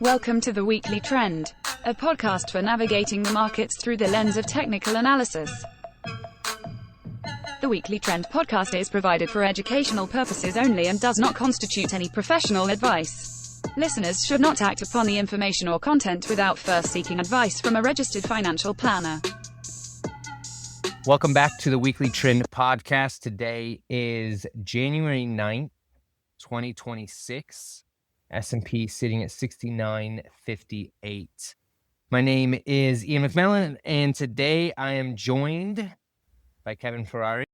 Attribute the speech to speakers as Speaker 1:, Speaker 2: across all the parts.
Speaker 1: Welcome to The Weekly Trend, a podcast for navigating the markets through the lens of technical analysis. The Weekly Trend podcast is provided for educational purposes only and does not constitute any professional advice. Listeners should not act upon the information or content without first seeking advice from a registered financial planner.
Speaker 2: Welcome back to the Weekly Trend podcast. Today is January 9th, 2026. S&P sitting at 69.58. My name is Ian McMillan, and today I am joined by Kevin Ferrari.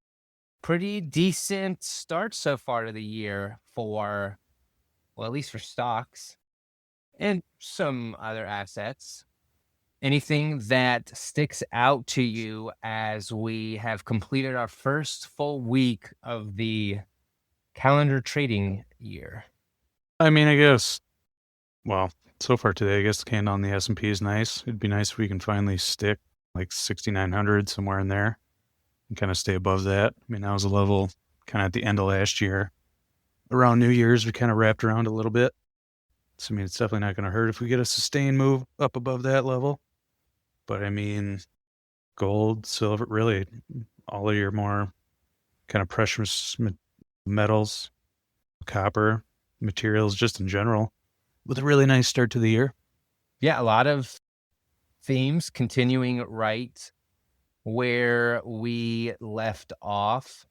Speaker 2: Pretty decent start so far to the year for, well, at least for stocks and some other assets. Anything that sticks out to you as we have completed our first full week of the calendar trading year?
Speaker 3: I mean, I guess, well, so far today, I guess the candle on the S&P is nice. It'd be nice if we can finally stick like 6,900 somewhere in there and kind of stay above that. I mean, that was a level kind of at the end of last year. Around New Year's, we kind of wrapped around a little bit. So, I mean, it's definitely not going to hurt if we get a sustained move up above that level. But, I mean, gold, silver, really all of your more kind of precious metals, copper, materials just in general, with a really nice start to the year.
Speaker 2: Yeah, a lot of themes continuing right where we left off.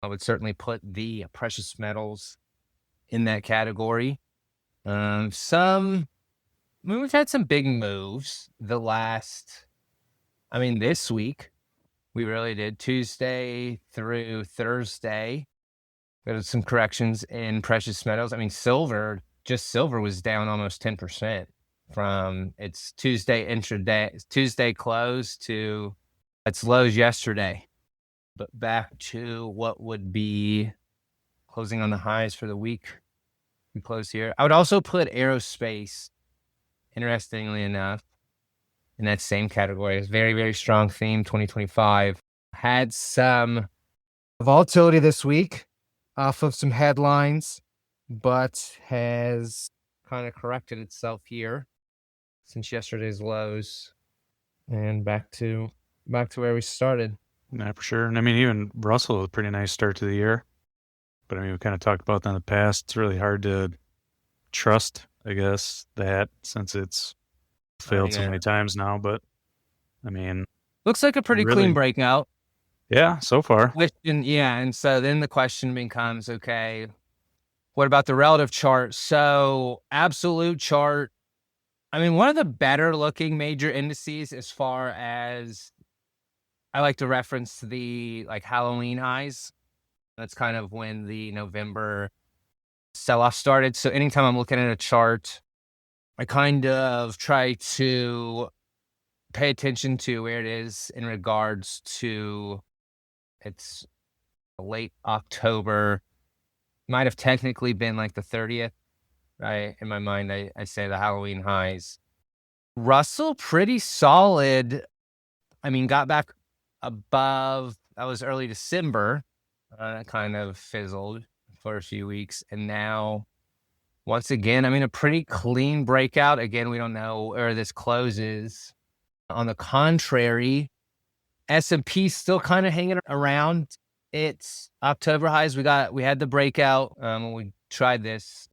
Speaker 2: I would certainly put the precious metals in that category. We've had some big moves this week. We really did. Tuesday through Thursday. There was some corrections in precious metals. I mean, silver was down almost 10% from its Tuesday close to its lows yesterday. But back to what would be closing on the highs for the week. We close here. I would also put aerospace, interestingly enough, in that same category. It's very, very strong theme. 2025 had some volatility this week off of some headlines, but has kind of corrected itself here since yesterday's lows and back to where we started.
Speaker 3: Yeah, for sure. And I mean, even Russell was a pretty nice start to the year. But I mean, we kind of talked about that in the past. It's really hard to trust, I guess, that since it's failed so many times now. But I mean,
Speaker 2: looks like a pretty clean breakout.
Speaker 3: Yeah, so far.
Speaker 2: And so then the question becomes, okay, what about the relative chart? So absolute chart, I mean, one of the better looking major indices as far as I like to reference the Halloween highs. That's kind of when the November sell-off started. So anytime I'm looking at a chart, I kind of try to pay attention to where it is in regards to it's late October. Might have technically been like the 30th, right? In my mind, I say the Halloween highs. Russell, pretty solid. I mean, got back above, that was early December. That kind of fizzled for a few weeks. And now, once again, I mean, a pretty clean breakout. Again, we don't know where this closes. On the contrary, S&P still kind of hanging around its October highs. We had the breakout when we tried this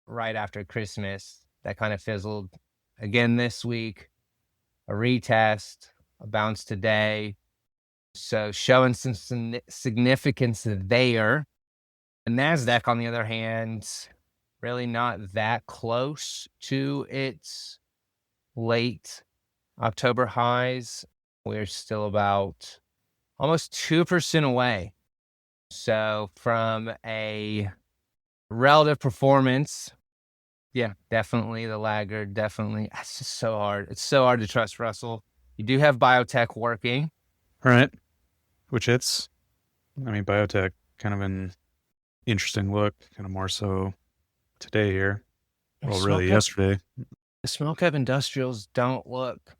Speaker 2: right after Christmas. That kind of fizzled again this week. A retest, a bounce today. So showing some significance there. The NASDAQ, on the other hand, really not that close to its late October highs. We're still about almost 2% away. So from a relative performance, yeah, definitely the laggard, definitely. It's just so hard. It's so hard to trust Russell. You do have biotech working.
Speaker 3: Right. Biotech, kind of an interesting look, kind of more so today here. Well, really yesterday.
Speaker 2: The small cap industrials don't look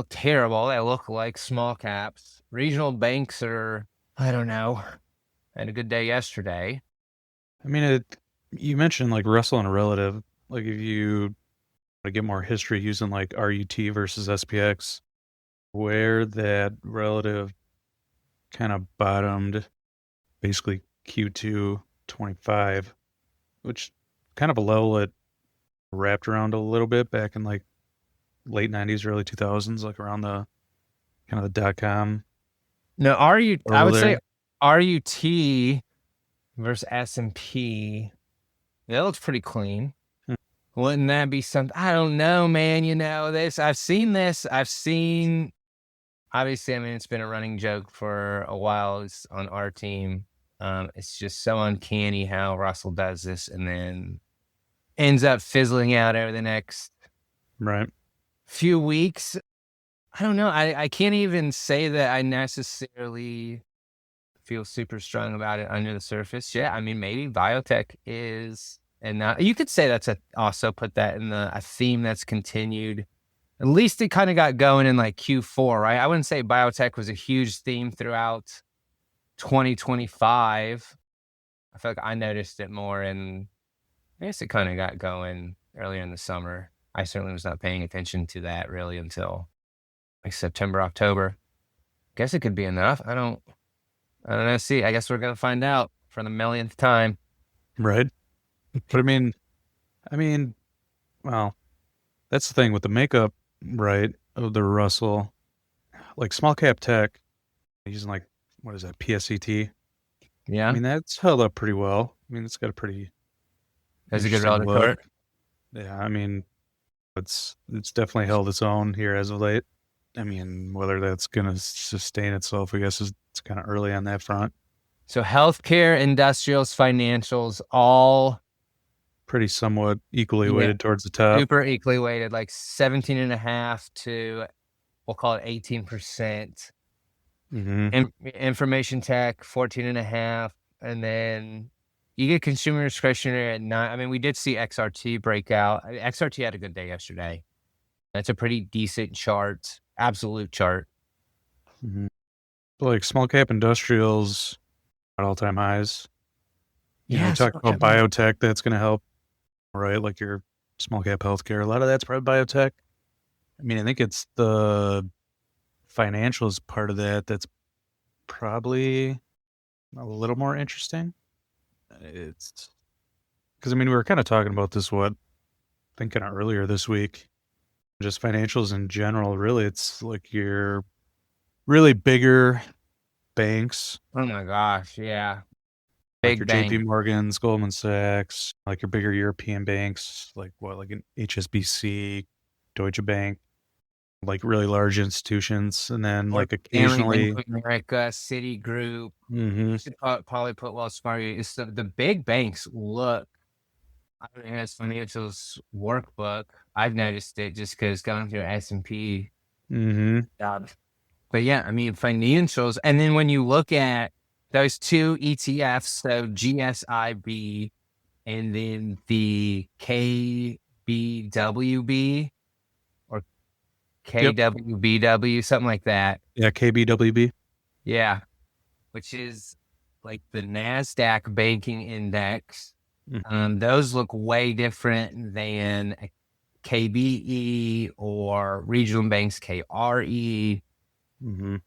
Speaker 2: terrible. They look like small caps. Regional banks are, I don't know, had a good day yesterday.
Speaker 3: I mean, you mentioned Russell and a relative. If you to get more history using like RUT versus SPX, where that relative kind of bottomed basically Q2 25, which kind of a level it wrapped around a little bit back in like late 90s, early 2000s, like around the kind of the .com.
Speaker 2: No, I would say
Speaker 3: there.
Speaker 2: RUT versus S&P. That looks pretty clean. Wouldn't that be something? I don't know, man. I've seen this. Obviously, I mean, it's been a running joke for a while. It's on our team. It's just so uncanny how Russell does this and then ends up fizzling out over the next
Speaker 3: Right.
Speaker 2: few weeks. I don't know. I can't even say that I necessarily feel super strong about it under the surface. Yeah, I mean, maybe biotech is, and you could say that's also put that in a theme that's continued. At least it kind of got going in like Q4, right? I wouldn't say biotech was a huge theme throughout 2025. I feel like I noticed it more, and I guess it kind of got going earlier in the summer. I certainly was not paying attention to that really until like September, October. Guess it could be enough. I don't know. See, I guess we're gonna find out for the millionth time.
Speaker 3: Right. But I mean, well, that's the thing with the makeup, right, of the Russell, like small cap tech, using like, what is that, PSET? I
Speaker 2: Yeah,
Speaker 3: mean, that's held up pretty well. I mean, it's got a pretty
Speaker 2: that's a good
Speaker 3: interesting
Speaker 2: relative
Speaker 3: look.
Speaker 2: chart.
Speaker 3: Yeah, I mean, it's definitely held its own here as of late. I mean, whether that's going to sustain itself, I guess it's kind of early on that front.
Speaker 2: So healthcare, industrials, financials, all
Speaker 3: Pretty somewhat equally weighted towards the top.
Speaker 2: super equally weighted, like 17.5 to, we'll call it 18%. Information tech, 14.5. And then you get consumer discretionary at 9. I mean, we did see XRT break out. XRT had a good day yesterday. That's a pretty decent chart, absolute chart.
Speaker 3: Like small cap industrials at all-time highs. You
Speaker 2: Yeah,
Speaker 3: talk about biotech, that's going to help, right? Like your small cap healthcare, a lot of that's probably biotech. I mean, I think it's the financials part of that that's probably a little more interesting. It's because, I mean, we were kind of talking about this, I think kind of earlier this week, just financials in general. Really, it's like your really bigger banks.
Speaker 2: Oh my gosh, yeah.
Speaker 3: Like
Speaker 2: Big
Speaker 3: your
Speaker 2: bang.
Speaker 3: JP Morgans, Goldman Sachs, like your bigger European banks, like like an HSBC, Deutsche Bank, like really large institutions. And then like occasionally
Speaker 2: Bank of America, Citigroup. You should probably put Wells Fargo. It's the big banks look. I don't know, it's financials workbook. I've noticed it just because going through S&P. But yeah, I mean, financials. And then when you look at those two ETFs, so GSIB and then the KBWB or KWBW, something like that.
Speaker 3: Yeah, KBWB.
Speaker 2: Yeah, which is like the NASDAQ banking index. Those look way different than KBE or regional banks, KRE. And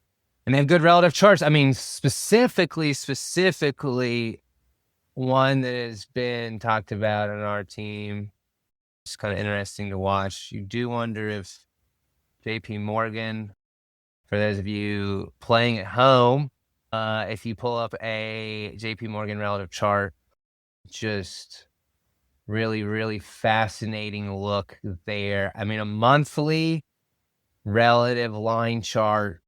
Speaker 2: they have good relative charts. I mean, specifically, one that has been talked about on our team. It's kind of interesting to watch. You do wonder if JP Morgan, for those of you playing at home, if you pull up a JP Morgan relative chart, just really, really fascinating look there. I mean, a monthly relative line chart,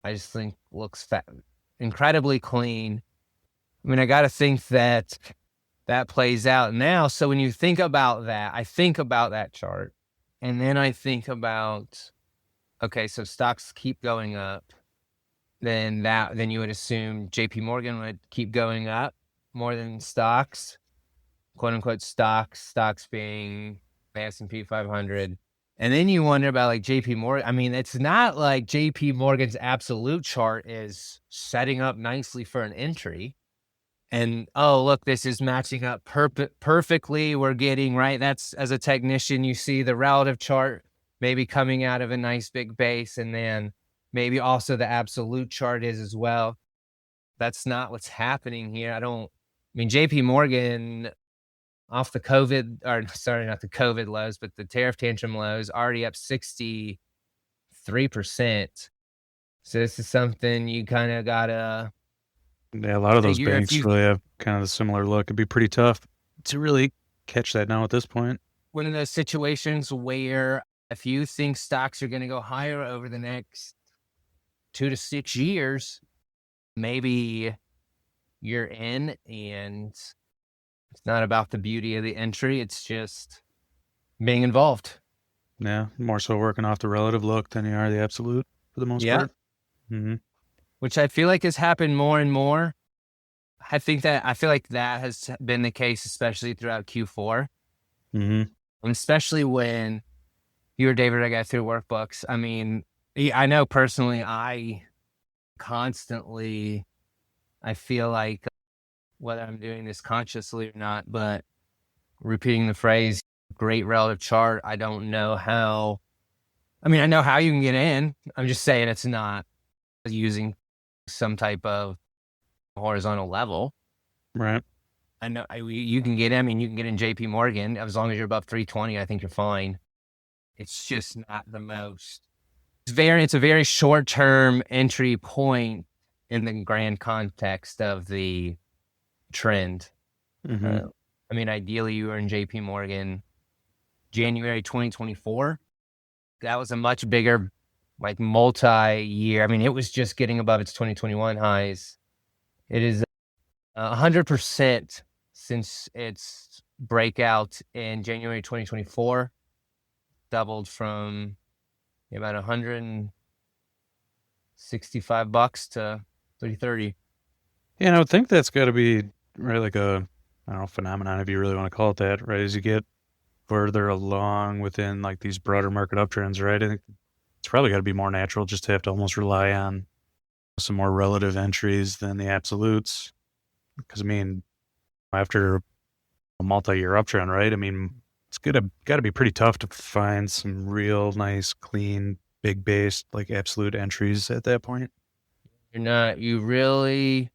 Speaker 2: I just think looks incredibly clean. I mean, I got to think that plays out now. So when you think about that, I think about that chart, and then I think about, okay, so stocks keep going up. Then you would assume JP Morgan would keep going up more than stocks, quote unquote stocks being the S&P 500. And then you wonder about like JP Morgan. I mean, it's not like JP Morgan's absolute chart is setting up nicely for an entry. and oh, look, this is matching up perfectly. We're getting right. That's, as a technician, you see the relative chart maybe coming out of a nice big base, and then maybe also the absolute chart is as well. That's not what's happening here. I mean, JP Morgan off the COVID, or sorry, not the COVID lows, but the tariff tantrum lows, already up 63%. So this is something you kind of gotta
Speaker 3: Yeah, a lot of those
Speaker 2: figure if
Speaker 3: banks
Speaker 2: you,
Speaker 3: really have kind of a similar look. It'd be pretty tough to really catch that now at this point.
Speaker 2: one of those situations where if you think stocks are going to go higher over the next 2 to 6 years, maybe you're in, and it's not about the beauty of the entry. It's just being involved.
Speaker 3: Yeah, more so working off the relative look than you are the absolute for the most
Speaker 2: Yeah.
Speaker 3: part. Mm-hmm.
Speaker 2: Which I feel like has happened more and more. I feel like that has been the case, especially throughout Q4.
Speaker 3: Mm-hmm.
Speaker 2: And especially when you or David, I got through workbooks. I mean, I know personally, I feel like, whether I'm doing this consciously or not, but repeating the phrase, great relative chart, I don't know how. I mean, I know how you can get in. I'm just saying it's not using some type of horizontal level.
Speaker 3: Right.
Speaker 2: I know you can get in. I mean, you can get in JP Morgan as long as you're above 320. I think you're fine. It's just not the most. It's a very short term entry point in the grand context of the trend.
Speaker 3: Mm-hmm.
Speaker 2: I mean, ideally, you were in JP Morgan January 2024. That was a much bigger, like, multi-year. I mean, it was just getting above its 2021 highs. It is 100% since its breakout in January 2024, doubled from about $165 to $330.
Speaker 3: Yeah, and I would think that's got to be right, like a, I don't know, phenomenon, if you really want to call it that, right? As you get further along within like these broader market uptrends, right? I think it's probably got to be more natural just to have to almost rely on some more relative entries than the absolutes. Because I mean, after a multi-year uptrend, right? I mean, it's got to be pretty tough to find some real nice, clean, big based like absolute entries at that point.
Speaker 2: You really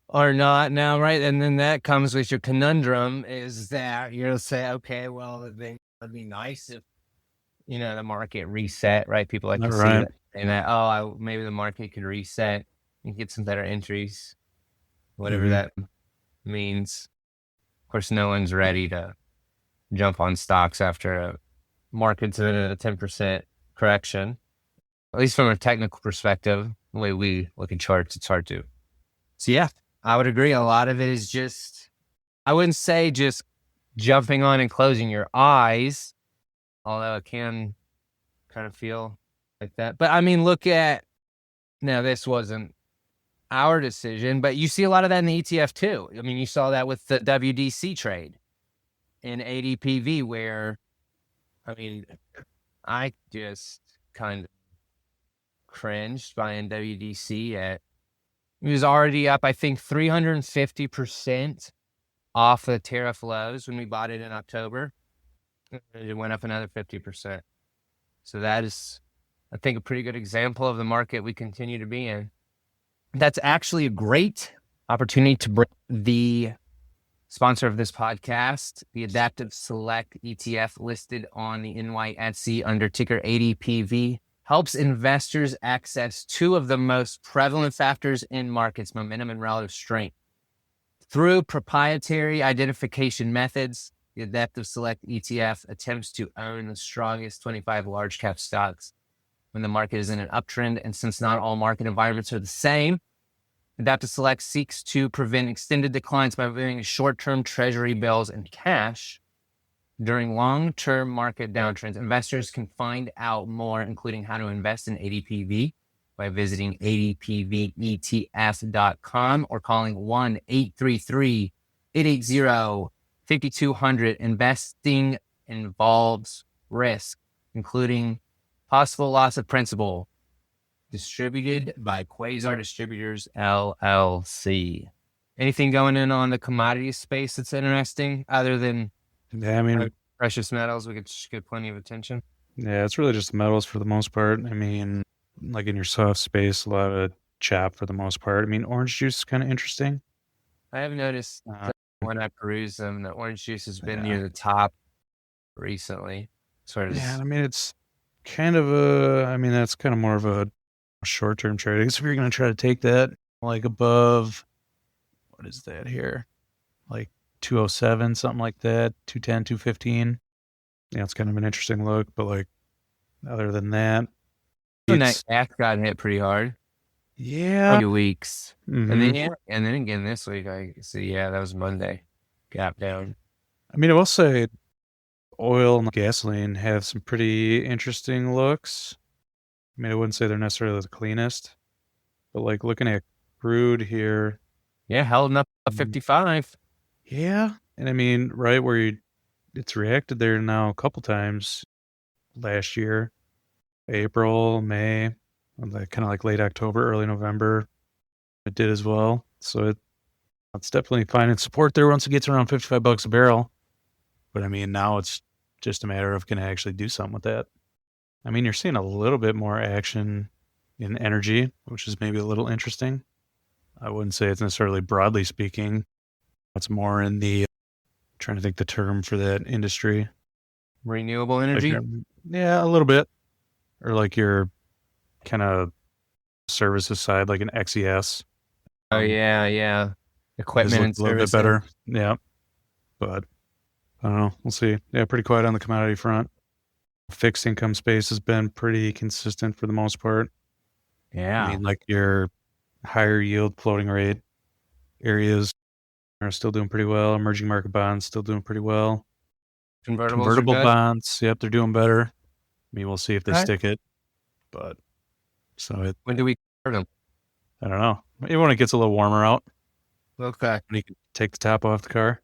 Speaker 2: are not now, right? And then that comes with your conundrum, is that you'll say, okay, well, it would be nice if, the market reset, right? People like to see
Speaker 3: Right.
Speaker 2: that, and that, maybe the market could reset and get some better entries, whatever
Speaker 3: Mhm.
Speaker 2: that means. Of course, no one's ready to jump on stocks after a market's in a 10% correction. At least from a technical perspective, the way we look at charts, it's hard to. So yeah, I would agree. A lot of it is just, I wouldn't say just jumping on and closing your eyes, although it can kind of feel like that. But I mean, now this wasn't our decision, but you see a lot of that in the ETF too. I mean, you saw that with the WDC trade in ADPV, where, I mean, I just kind of cringed buying WDC it was already up, I think, 350% off the tariff lows when we bought it in October. It went up another 50%. So that is, I think, a pretty good example of the market we continue to be in. That's actually a great opportunity to bring the sponsor of this podcast, the Adaptive Select ETF, listed on the NYSE under ticker ADPV, helps investors access two of the most prevalent factors in markets, momentum and relative strength. Through proprietary identification methods, the Adaptive Select ETF attempts to own the strongest 25 large cap stocks when the market is in an uptrend. And since not all market environments are the same, Adaptive Select seeks to prevent extended declines by moving short-term treasury bills and cash. During long-term market downtrends, investors can find out more, including how to invest in ADPV, by visiting adpvetf.com or calling 1-833-880-5200. Investing involves risk, including possible loss of principal. Distributed by Quasar Distributors, LLC. Anything going in on the commodity space that's interesting other than
Speaker 3: Yeah, I mean,
Speaker 2: precious metals? We could just get plenty of attention.
Speaker 3: yeah, it's really just metals for the most part. I mean, like in your soft space, a lot of chap for the most part. I mean, orange juice is kind of interesting.
Speaker 2: I have noticed
Speaker 3: Uh,
Speaker 2: that when I peruse them, the orange juice has been
Speaker 3: yeah.
Speaker 2: near the top recently. Sort of.
Speaker 3: Yeah, I mean, it's kind of a, I mean, that's kind of more of a short-term trade. I guess if you're going to try to take that like above, what is that here? Like 207, something like that, 210, 215. Yeah, it's kind of an interesting look, but like other than that,
Speaker 2: When that
Speaker 3: it's,
Speaker 2: gas got hit pretty hard.
Speaker 3: yeah.
Speaker 2: A few weeks.
Speaker 3: Mhm.
Speaker 2: And then again this week, I see, yeah, that was Monday. Gap down.
Speaker 3: I mean, I will say oil and gasoline have some pretty interesting looks. I mean, I wouldn't say they're necessarily the cleanest, but like looking at crude here,
Speaker 2: Yeah, holding up a 55.
Speaker 3: yeah. And I mean, right where it's reacted there now a couple times last year, April, May, like kind of like late October, early November, it did as well. So it's definitely finding support there once it gets around $55 a barrel. But I mean, now it's just a matter of can I actually do something with that? I mean, you're seeing a little bit more action in energy, which is maybe a little interesting. I wouldn't say it's necessarily broadly speaking. It's more in the trying to think the term for that industry.
Speaker 2: Renewable
Speaker 3: Like
Speaker 2: energy.
Speaker 3: yeah, a little bit. Or like your kind of services side, like an XES.
Speaker 2: Oh yeah, yeah.
Speaker 3: Has
Speaker 2: Equipment and
Speaker 3: looked a little bit
Speaker 2: services.
Speaker 3: better. Yeah. But I don't know. We'll see. Yeah, pretty quiet on the commodity front. Fixed income space has been pretty consistent for the most part.
Speaker 2: Yeah.
Speaker 3: I mean, like your higher yield floating rate areas are still doing pretty well. Emerging market bonds still doing pretty well.
Speaker 2: Convertibles
Speaker 3: Convertible
Speaker 2: are good.
Speaker 3: bonds, yep, they're doing better. I mean, we'll see if they
Speaker 2: Right.
Speaker 3: stick it. But so
Speaker 2: When do we convert them?
Speaker 3: I don't know. Maybe when it gets a little warmer out,
Speaker 2: Okay.
Speaker 3: when you can take the top off the car.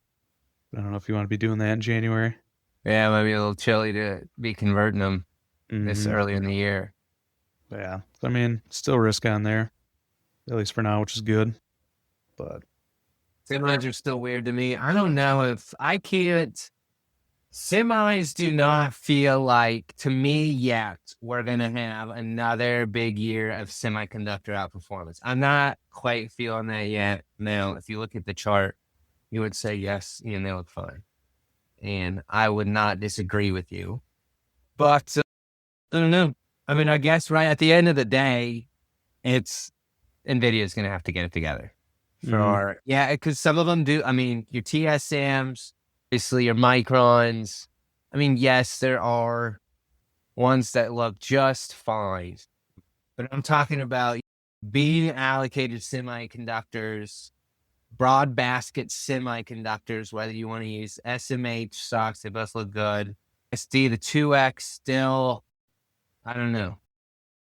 Speaker 3: I don't know if you want to be doing that in January.
Speaker 2: Yeah, maybe a little chilly to be converting them this
Speaker 3: Mhm.
Speaker 2: early in the year.
Speaker 3: Yeah. I mean, still risk on there, at least for now, which is good. But
Speaker 2: Semis are still weird to me. I don't know if I can't. Semis do not feel like, to me yet, we're going to have another big year of semiconductor outperformance. I'm not quite feeling that yet. Now, if you look at the chart, you would say, yes, they look fine. And I would not disagree with you. But I don't know. I mean, I guess right at the end of the day, it's NVIDIA is going to have to get it together. Yeah, because some of them do. I mean, your TSMs, obviously your Microns. I mean, yes, there are ones that look just fine. But I'm talking about being allocated semiconductors, broad basket semiconductors, whether you want to use SMH stocks, they both look good. SD, the 2X still, I don't know.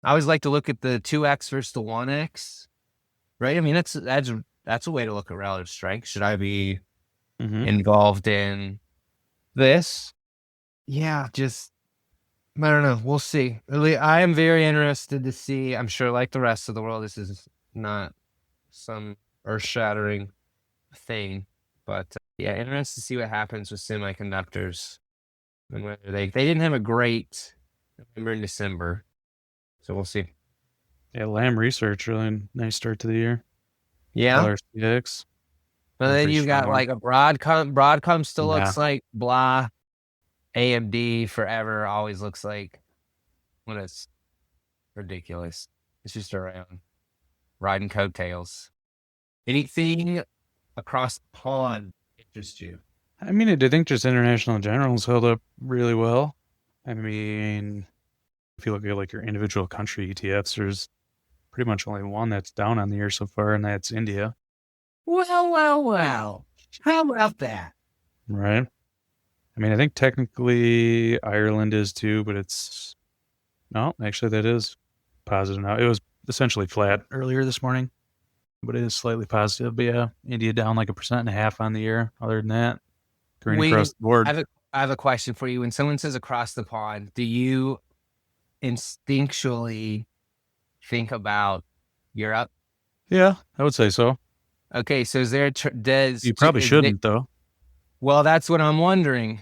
Speaker 2: I always like to look at the 2X versus the 1X, right? I mean, that's a way to look at relative strength. Should I be involved in this? Yeah, just, I don't know. We'll see. I am very interested to see. I'm sure, like the rest of the world, this is not some earth-shattering thing, but yeah, interested to see what happens with semiconductors and whether they didn't have a great November and December, so we'll see.
Speaker 3: Yeah, Lamb Research, really nice start to the year.
Speaker 2: Yeah.
Speaker 3: LRCX.
Speaker 2: But then you got like a Broadcom still looks like blah. AMD forever always looks like when it's ridiculous. It's just around riding coattails. Anything across the pond interests you?
Speaker 3: I mean, I think just international generals held up really well. I mean, if you look at like your individual country ETFs, there's pretty much only one that's down on the year so far, and that's India.
Speaker 2: Well. How about that?
Speaker 3: Right. I mean, I think technically Ireland is too, but it's no, actually that is positive now. It was essentially flat earlier this morning, but it is slightly positive. But yeah, India down like 1.5% on the year. Other than that, green across the board.
Speaker 2: I have a question for you. When someone says across the pond, do you instinctually think about Europe?
Speaker 3: Yeah, I would say so.
Speaker 2: Okay, so is there
Speaker 3: You probably shouldn't, though.
Speaker 2: well, that's what I'm wondering.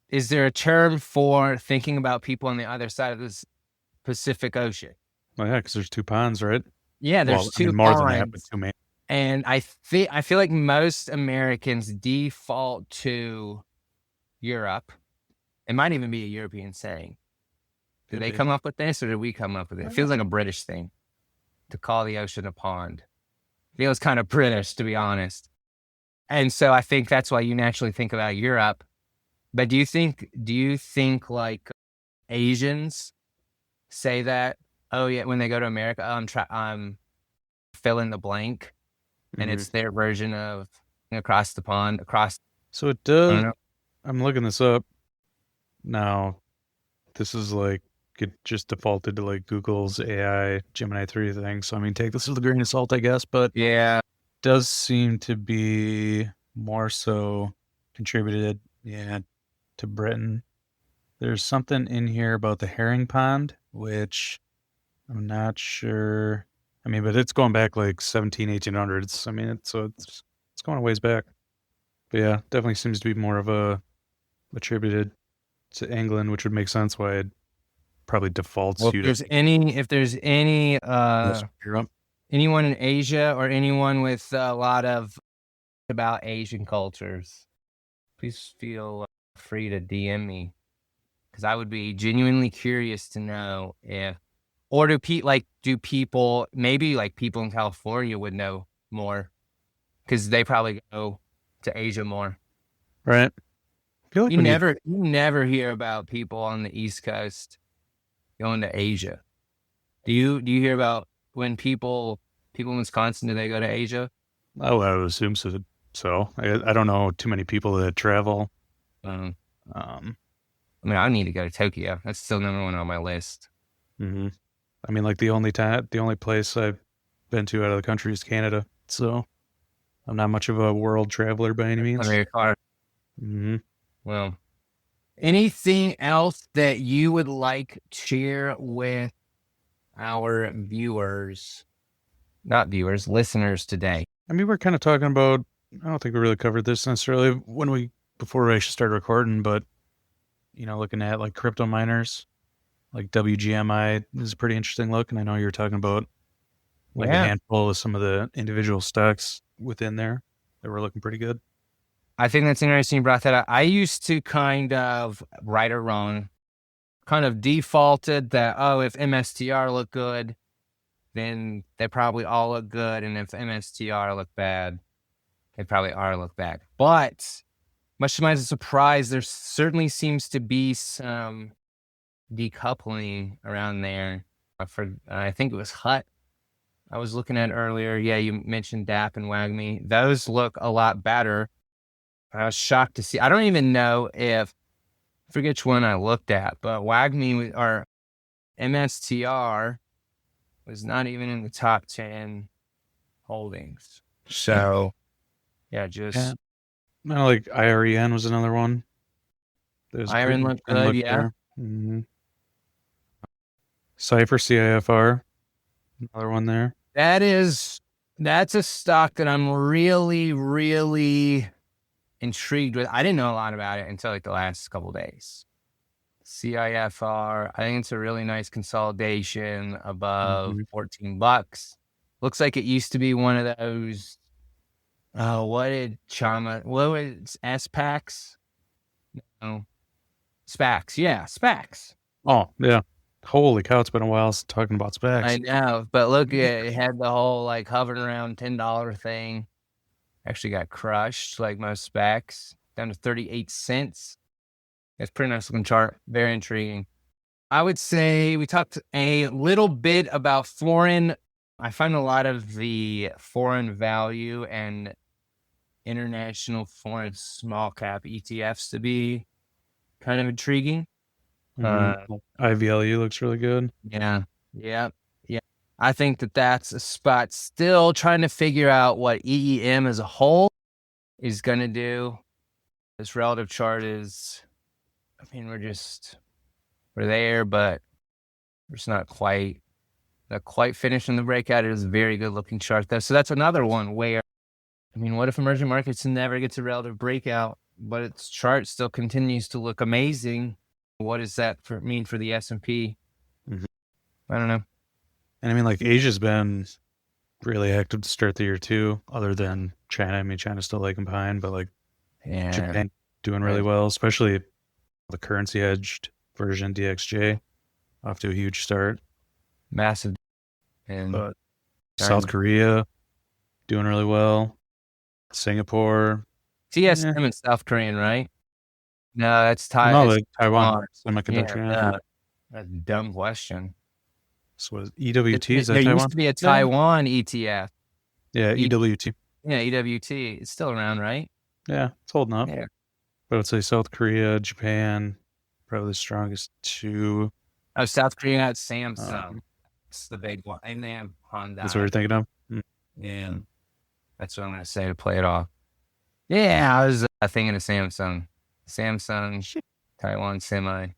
Speaker 2: Is there a term for thinking about people on the other side of this Pacific Ocean?
Speaker 3: Well, yeah, because there's 2 ponds, right?
Speaker 2: Yeah, there's
Speaker 3: Well, I
Speaker 2: two
Speaker 3: mean, more than that, but
Speaker 2: ponds.
Speaker 3: 2 main.
Speaker 2: And I feel like most Americans default to Europe. It might even be a European saying. Did they come up with this, or did we come up with it? It feels like a British thing to call the ocean a pond. Feels kind of British, to be honest. And so I think that's why you naturally think about Europe. But do you think like Asians say that? Oh yeah, when they go to America, I'm fill in the blank, and
Speaker 3: Mhm.
Speaker 2: it's their version of across the pond, across.
Speaker 3: So it
Speaker 2: I don't
Speaker 3: does.
Speaker 2: know.
Speaker 3: I'm looking this up now. This is like it just defaulted to like Google's AI Gemini 3 thing. So I mean, take this with a grain of salt, I guess. But
Speaker 2: Yeah,
Speaker 3: does seem to be more so contributed, yeah, to Britain. There's something in here about the herring pond, which I'm not sure. I mean, but it's going back like 1800s. I mean, it's going a ways back. But yeah, definitely seems to be more of a attributed to England, which would make sense why it probably defaults
Speaker 2: well,
Speaker 3: you to
Speaker 2: if there's any
Speaker 3: Europe.
Speaker 2: anyone in Asia or anyone with a lot of about Asian cultures, please feel free to DM me, because I would be genuinely curious to know if, or do people, maybe like people in California would know more, because they probably go to Asia more.
Speaker 3: Right. I feel like
Speaker 2: You
Speaker 3: when
Speaker 2: never hear about people on the East Coast going to Asia. Do you hear about when people in Wisconsin, do they go to Asia?
Speaker 3: I would assume so. So I don't know too many people that travel.
Speaker 2: Um,
Speaker 3: Um,
Speaker 2: I mean, I need to go to Tokyo. That's still number one on my list.
Speaker 3: mhm. I mean, like the only place I've been to out of the country is Canada. So I'm not much of a world traveler by any means.
Speaker 2: Very far.
Speaker 3: Hmm.
Speaker 2: Well, anything else that you would like to share with our listeners today?
Speaker 3: I mean, we're kind of talking about. I don't think we really covered this necessarily before we actually started recording, but looking at like crypto miners, like WGMI is a pretty interesting look, and I know you were talking about like a
Speaker 2: Yeah.
Speaker 3: handful of some of the individual stocks within there that were looking pretty good.
Speaker 2: I think that's interesting you brought that up. I used to kind of, right or wrong, kind of defaulted that, oh, if MSTR look good, then they probably all look good. And if MSTR look bad, they probably are look bad. But much to my surprise, there certainly seems to be some decoupling around there. I think it was Hut I was looking at earlier. Yeah, you mentioned DAP and WAGMI. Those look a lot better. I was shocked to see. I don't even know I forget which one I looked at, but WAGMI or MSTR was not even in the top 10 holdings. So, yeah,
Speaker 3: Yeah, no, like IREN was another one. There's
Speaker 2: Iron
Speaker 3: pretty
Speaker 2: looked
Speaker 3: good
Speaker 2: good,
Speaker 3: look
Speaker 2: yeah.
Speaker 3: there. Mm-hmm. Cypher CIFR, another one there.
Speaker 2: That's a stock that I'm really, really intrigued with. I didn't know a lot about it until like the last couple of days. CIFR, I think it's a really nice consolidation above $14. Looks like it used to be one of those. What was SPACs? No, SPACs. Yeah, SPACs.
Speaker 3: Oh, yeah. Holy cow, it's been a while since talking about specs.
Speaker 2: I know, but look, it had the whole like hovering around $10 thing. Actually got crushed like most SPACs, down to 38 cents. It's a pretty nice looking chart. Very intriguing. I would say we talked a little bit about foreign. I find a lot of the foreign value and international foreign small cap ETFs to be kind of intriguing.
Speaker 3: IVLU looks really good.
Speaker 2: Yeah. I think that's a spot. Still trying to figure out what EEM as a whole is going to do. This relative chart is, I mean, we're there, but we're just not quite finishing the breakout. It is a very good looking chart though. So that's another one where I mean, what if emerging markets never gets a relative breakout, but its chart still continues to look amazing? What does that mean for the S&P?
Speaker 3: Mhm.
Speaker 2: I don't know.
Speaker 3: And I mean, like Asia's been really active to start the year too, other than China. I mean, China's still lagging behind, but like
Speaker 2: Yeah.
Speaker 3: Japan doing really well, especially the currency hedged version DXJ off to a huge start.
Speaker 2: Massive. And
Speaker 3: But South Korea doing really well. Singapore.
Speaker 2: TSM is South Korean, right? No, that's
Speaker 3: No,
Speaker 2: it's
Speaker 3: like Taiwan. Semiconductor.
Speaker 2: Yeah, no, that's a dumb question.
Speaker 3: So what is EWT? Is that
Speaker 2: There
Speaker 3: Taiwan?
Speaker 2: used to be a Taiwan ETF.
Speaker 3: Yeah, EWT.
Speaker 2: Yeah, EWT. It's still around, right?
Speaker 3: Yeah, it's holding up.
Speaker 2: Yeah.
Speaker 3: But I would say South Korea, Japan, probably the strongest two.
Speaker 2: Oh, South Korea got Samsung. It's the big one. And they have Honda.
Speaker 3: That's what you're thinking of?
Speaker 2: Yeah. That's what I'm going to say to play it off. Yeah, I was thinking of Samsung. Samsung, Taiwan Semi.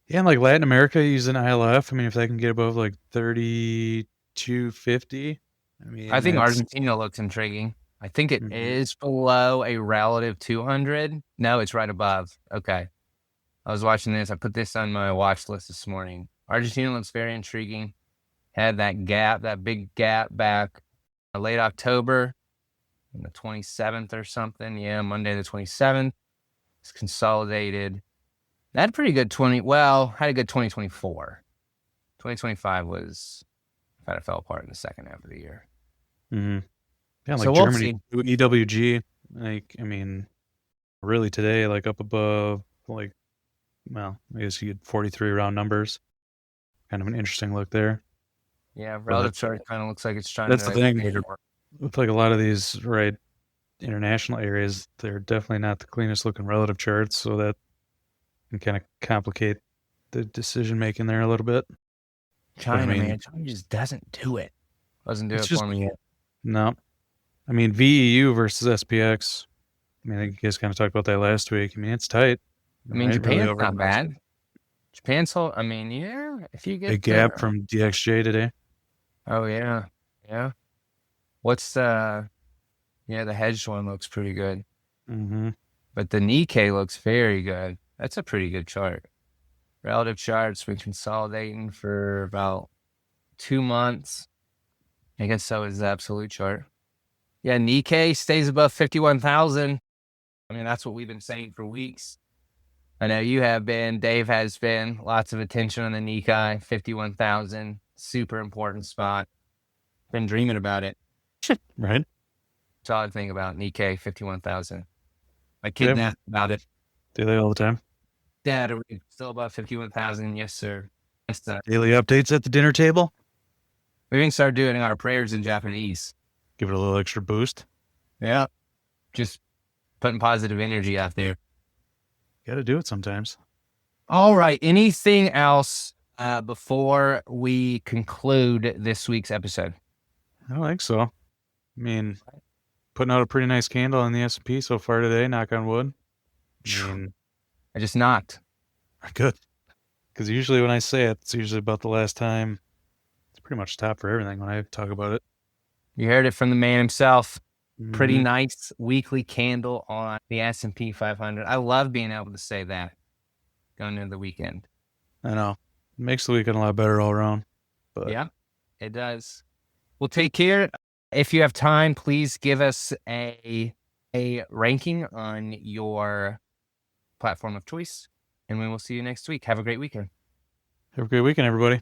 Speaker 3: Yeah, and like Latin America using ILF. I mean, if they can get above like 32.50, I mean,
Speaker 2: I think Argentina looks intriguing. I think it is below a relative 200. No, it's right above. Okay. I was watching this. I put this on my watch list this morning. Argentina looks very intriguing. Had that gap, that big gap back late October, on the 27th or something. Yeah, Monday the 27th. It's consolidated. Had a pretty good had a good 2024. 2025 was kind of fell apart in the second half of the year.
Speaker 3: Yeah, like
Speaker 2: So
Speaker 3: Germany, EWG, like, I mean, really today, like up above, like, well, I guess you get 43 round numbers. Kind of an interesting look there.
Speaker 2: Yeah, relative chart kind of looks like it's trying
Speaker 3: That's
Speaker 2: to.
Speaker 3: the thing. With like a lot of these, right, international areas, they're definitely not the cleanest looking relative charts, so that can kind of complicate the decision making there a little bit.
Speaker 2: China, man, China just doesn't do it. Doesn't do it for me yet.
Speaker 3: No. I mean, VEU versus SPX. I mean, I think you guys kind of talked about that last week. I mean, it's tight.
Speaker 2: I mean, Japan's not bad. Japan's whole, I mean, yeah, if you get
Speaker 3: a gap from DXJ today.
Speaker 2: Oh, yeah. Yeah. What's the hedged one looks pretty good. But the Nikkei looks very good. That's a pretty good chart. Relative chart's been consolidating for about 2 months. I guess so is the absolute chart. Yeah, Nikkei stays above 51,000. I mean, that's what we've been saying for weeks. I know you have been, Dave has been, lots of attention on the Nikkei, 51,000, super important spot. Been dreaming about it.
Speaker 3: Right.
Speaker 2: That's all I think about Nikkei, 51,000. My kid napped about it.
Speaker 3: Do they all the time?
Speaker 2: Dad, are we still above 51,000? Yes, sir.
Speaker 3: Daily updates at the dinner table?
Speaker 2: We can start doing our prayers in Japanese.
Speaker 3: Give it a little extra boost.
Speaker 2: Yeah. Just putting positive energy out there.
Speaker 3: Got to do it sometimes.
Speaker 2: All right. Anything else before we conclude this week's episode?
Speaker 3: I don't think so. I mean, putting out a pretty nice candle on the S&P so far today, knock on wood.
Speaker 2: I just knocked.
Speaker 3: Good. Because usually when I say it, it's usually about the last time. It's pretty much top for everything when I talk about it.
Speaker 2: You heard it from the man himself. Pretty nice weekly candle on the S&P 500. I love being able to say that going into the weekend.
Speaker 3: I know. It makes the weekend a lot better all around. But
Speaker 2: yeah, it does. Well, take care. If you have time, please give us a ranking on your platform of choice, and we will see you next week. Have a great weekend.
Speaker 3: Have a great weekend, everybody.